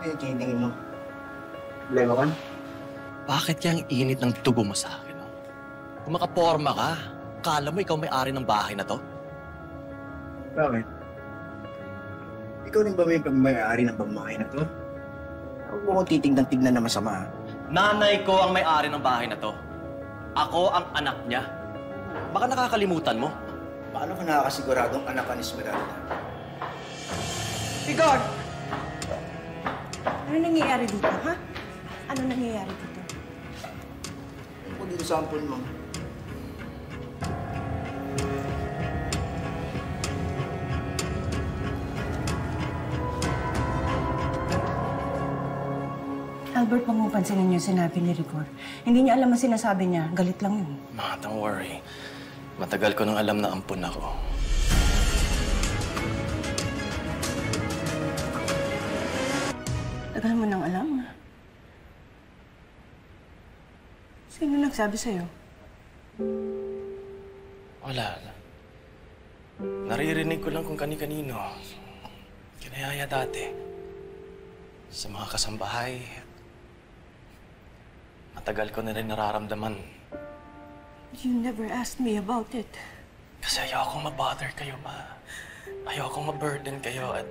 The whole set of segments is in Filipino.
Tinitingin mo. Problema ka? Bakit kaya ang init ng dugo mo sa akin, no? Kung makaporma ka, kala mo ikaw may-ari ng bahay na to? Bakit? Ikaw rin ba may-ari ng bahay na to? Huwag mo kong titignan-tignan na masama. Nanay ko ang may-ari ng bahay na to. Ako ang anak niya. Baka nakakalimutan mo. Paano ka nakakasiguradong anak ka ni Esmeralda? Igor! Ano nangyayari dito, ha? Ano nangyayari dito? Ano ko dito sa ampon mo? Albert, huwag mo pansinin yung sinabi ni Rigor. Hindi niya alam ang sinasabi niya. Galit lang yun. Ma, don't worry. Matagal ko nang alam na ampun ako. Tagal mo nang alam. Sino nagsabi sa'yo? Wala. Naririnig ko lang kung kani-kanino. Kinayaya dati. Sa mga kasambahay. Matagal ko na rin nararamdaman. You never asked me about it. Kasi ayokong ma-bother kayo, Ma. Ayokong ma-burden kayo at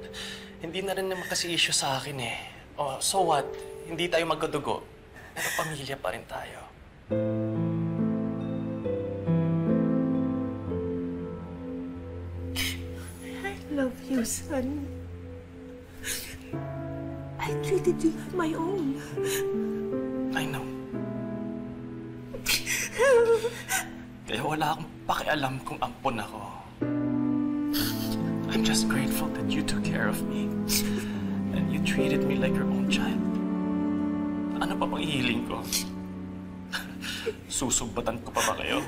hindi na rin naman kasi issue sa akin eh. Oh, so what? Hindi tayo magkadugo. Pero pamilya pa rin tayo. I love you, son. I treated you like my own. I know. Kaya wala akong pakialam kung ampon ako. I'm just grateful that you took care of me. And you treated me like your own child. Ano pa bang ihiling ko? Susugbatan ko pa ba kayo?